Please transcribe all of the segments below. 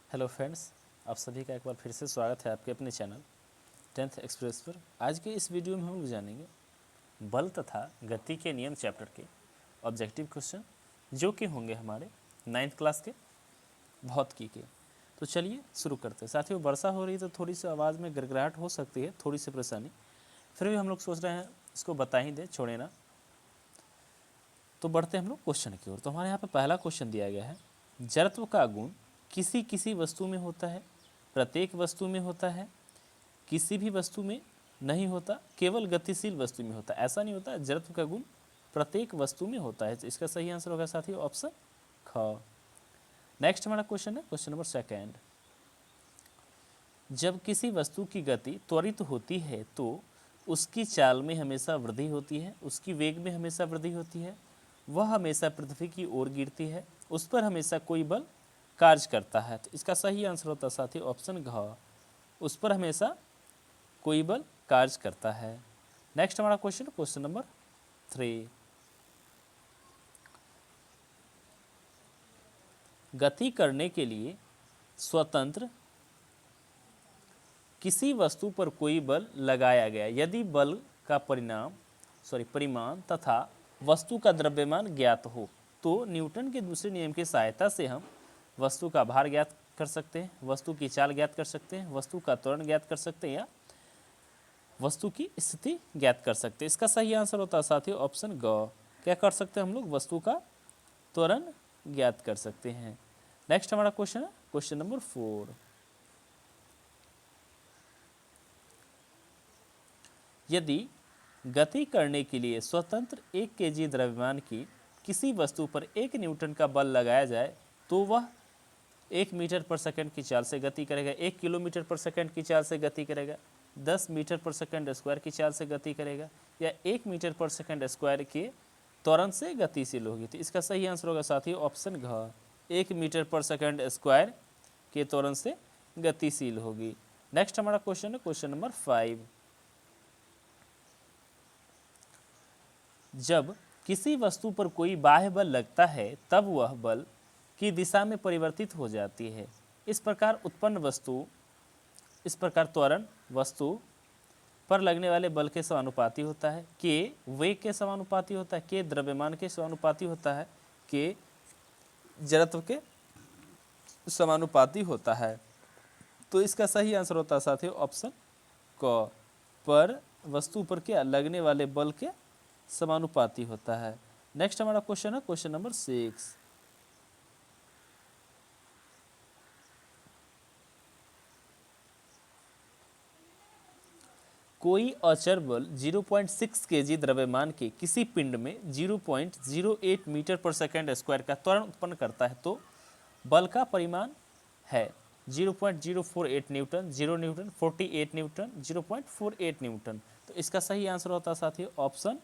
Hello friends, आप सभी का एक बार फिर से स्वागत है आपके अपने चैनल 10th एक्सप्रेस पर। आज के इस वीडियो में हम लोग जानेंगे बल तथा गति के नियम चैप्टर के ऑब्जेक्टिव क्वेश्चन, जो कि होंगे हमारे 9th क्लास के भौतिकी के। तो चलिए शुरू करते हैं। साथियों, वर्षा हो रही है तो थोड़ी सी आवाज़ में गड़गड़ाहट हो सकती है, थोड़ी सी परेशानी, फिर भी हम लोग सोच रहे हैं इसको बता ही दें, छोड़े ना। तो बढ़ते हैं हम लोग क्वेश्चन की ओर। तो हमारे यहाँ पर पहला क्वेश्चन दिया गया है, जड़त्व का गुण किसी किसी वस्तु में होता है, प्रत्येक वस्तु में होता है, किसी भी वस्तु में नहीं होता, केवल गतिशील वस्तु में होता है। ऐसा नहीं होता, जड़त्व का गुण प्रत्येक वस्तु में होता है। तो इसका सही आंसर होगा साथियों ऑप्शन ख। नेक्स्ट हमारा क्वेश्चन है क्वेश्चन नंबर सेकेंड। जब किसी वस्तु की गति त्वरित होती है तो उसकी चाल में हमेशा वृद्धि होती है, उसकी वेग में हमेशा वृद्धि होती है, वह हमेशा पृथ्वी की ओर गिरती है, उस पर हमेशा कोई बल कार्य करता है। तो इसका सही आंसर होता है साथी ऑप्शन घ, उस पर हमेशा कोई बल कार्य करता है। नेक्स्ट हमारा क्वेश्चन नंबर 3। गति करने के लिए स्वतंत्र किसी वस्तु पर कोई बल लगाया गया यदि बल का परिमाण तथा वस्तु का द्रव्यमान ज्ञात हो तो न्यूटन के दूसरे नियम की सहायता से हम वस्तु का भार ज्ञात कर सकते हैं, वस्तु की चाल ज्ञात कर सकते हैं, वस्तु का त्वरण ज्ञात कर सकते हैं या वस्तु की स्थिति ज्ञात कर सकते हैं। इसका सही आंसर होता है साथियों ऑप्शन ग। क्या कर सकते हैं हम लोग? वस्तु का त्वरण ज्ञात कर सकते हैं। नेक्स्ट हमारा क्वेश्चन है क्वेश्चन नंबर 4। यदि गति करने के लिए स्वतंत्र 1 kg द्रव्यमान की किसी वस्तु पर 1 न्यूटन का बल लगाया जाए तो वह 1 मीटर पर सेकंड की चाल से गति करेगा, 1 किलोमीटर पर सेकंड की चाल से गति करेगा, 10 मीटर पर सेकंड स्क्वायर की चाल से गति करेगा या 1 मीटर पर सेकंड स्क्वायर के त्वरण से गतिशील होगी। तो इसका सही आंसर होगा साथियों ऑप्शन घ, 1 मीटर पर सेकंड स्क्वायर के त्वरण से गतिशील होगी। नेक्स्ट हमारा क्वेश्चन है क्वेश्चन नंबर 5। जब किसी वस्तु पर कोई बाह्य बल लगता है तब वह बल की दिशा में परिवर्तित हो जाती है। इस प्रकार त्वरण वस्तु पर लगने वाले बल के समानुपाती होता है, के वेग के समानुपाती होता है, के द्रव्यमान के समानुपाती होता है, के जड़त्व के समानुपाती होता है। तो इसका सही आंसर होता है साथियों ऑप्शन क, पर वस्तु पर क्या लगने वाले बल के समानुपाती होता है। नेक्स्ट हमारा क्वेश्चन है क्वेश्चन नंबर 6। कोई अचर बल 0.6 kg द्रव्यमान के किसी पिंड में 0.08 मीटर पर सेकंड स्क्वायर का त्वरण उत्पन्न करता है तो बल का परिमाण है 0.048 न्यूटन, 0 न्यूटन, 48 न्यूटन, 0.48 न्यूटन। तो इसका सही आंसर होता है साथियों ऑप्शन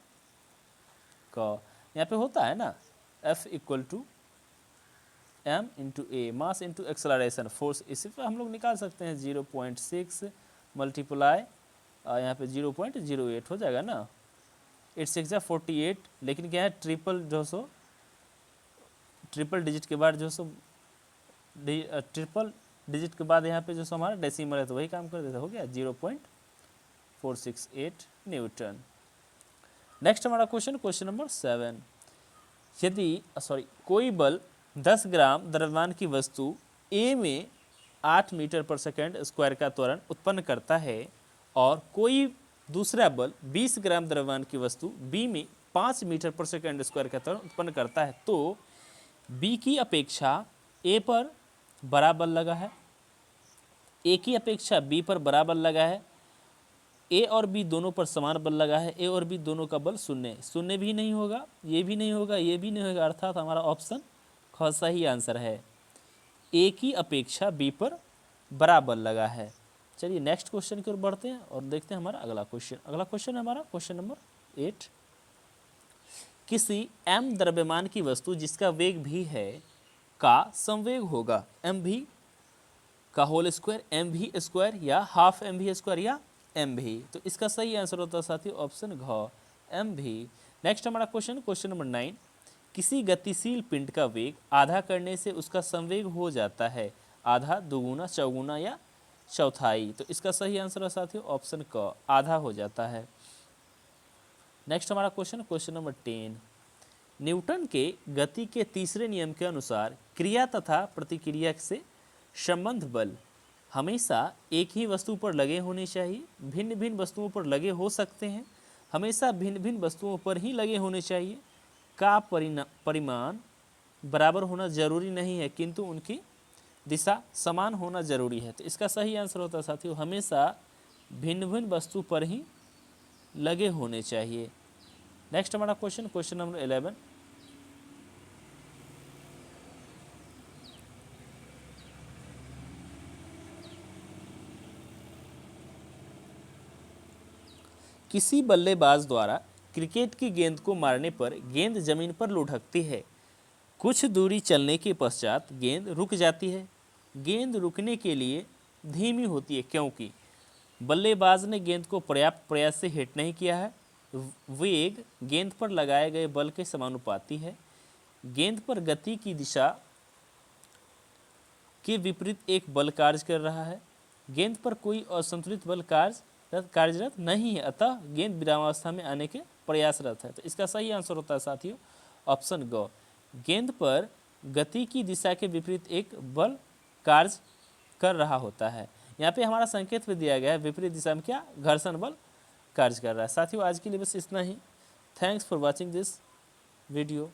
का। यहाँ पे होता है ना F equal to m into A, mass into acceleration force, इसी पर हम लोग निकाल सकते हैं 0.6 मल्टीप्लाई यहाँ पे 0.08 हो जाएगा ना, 8 6 48, लेकिन क्या है ट्रिपल डिजिट के बाद ट्रिपल डिजिट के बाद यहाँ पे जो हमारा डेसिमल है तो वही काम कर देता, हो गया 0.468 न्यूटन। नेक्स्ट हमारा क्वेश्चन नंबर 7। यदि कोई बल 10 ग्राम द्रव्यमान की वस्तु ए में 8 मीटर पर सेकंड स्क्वायर का त्वरण उत्पन्न करता है और कोई दूसरा बल 20 ग्राम द्रव्यमान की वस्तु बी में 5 मीटर पर सेकंड स्क्वायर का त्वरण उत्पन्न करता है तो बी की अपेक्षा ए पर बड़ा बल लगा है, ए की अपेक्षा बी पर बड़ा बल लगा है, ए और बी दोनों पर समान बल लगा है, ए और बी दोनों का बल शून्य भी नहीं होगा, ये भी नहीं होगा, ये भी नहीं होगा, अर्थात हमारा ऑप्शन ख सही आंसर है। ए की अपेक्षा बी पर बड़ा बल लगा है। चलिए नेक्स्ट क्वेश्चन की ओर बढ़ते हैं और देखते हैं हमारा अगला क्वेश्चन है हमारा क्वेश्चन नंबर 8। किसी m द्रव्यमान की वस्तु जिसका वेग भी है का संवेग होगा एम भी का होल स्क्वायर, एम भी स्क्वायर या हाफ एम भी स्क्वायर या एम भी। तो इसका सही आंसर होता है साथियों ऑप्शन घ, एम भी। नेक्स्ट हमारा क्वेश्चन नंबर 9। किसी गतिशील पिंड का वेग आधा करने से उसका संवेग हो जाता है, आधा, दुगुना, चौगुना या चौथाई। तो इसका सही आंसर है साथियों ऑप्शन क, आधा हो जाता है। नेक्स्ट हमारा क्वेश्चन नंबर 10, न्यूटन के गति के तीसरे नियम के अनुसार क्रिया तथा प्रतिक्रिया से संबंध बल हमेशा एक ही वस्तु पर लगे होने चाहिए, भिन्न भिन्न वस्तुओं पर लगे हो सकते हैं, हमेशा भिन्न भिन्न वस्तुओं पर ही लगे होने चाहिए, का परिमाण बराबर होना जरूरी नहीं है किंतु उनकी दिशा समान होना जरूरी है। तो इसका सही आंसर होता है साथियों हमेशा भिन्न भिन्न वस्तु पर ही लगे होने चाहिए। नेक्स्ट हमारा क्वेश्चन नंबर 11, किसी बल्लेबाज द्वारा क्रिकेट की गेंद को मारने पर गेंद जमीन पर लुढ़कती है, कुछ दूरी चलने के पश्चात गेंद रुक जाती है। गेंद रुकने के लिए धीमी होती है क्योंकि बल्लेबाज ने गेंद को पर्याप्त प्रयास से हिट नहीं किया है, वेग गेंद पर लगाए गए बल के समानुपाती है, गेंद पर गति की दिशा के विपरीत एक बल कार्य कर रहा है, गेंद पर कोई असंतुलित बल कार्यरत नहीं है, अतः गेंद विरामावस्था में आने के प्रयासरत है। तो इसका सही आंसर होता है साथियों ऑप्शन ग, गेंद पर गति की दिशा के विपरीत एक बल कार्य कर रहा होता है। यहाँ पे हमारा संकेत भी दिया गया है विपरीत दिशा में क्या, घर्षण बल कार्य कर रहा है। साथियों आज के लिए बस इतना ही। Thanks for watching this video.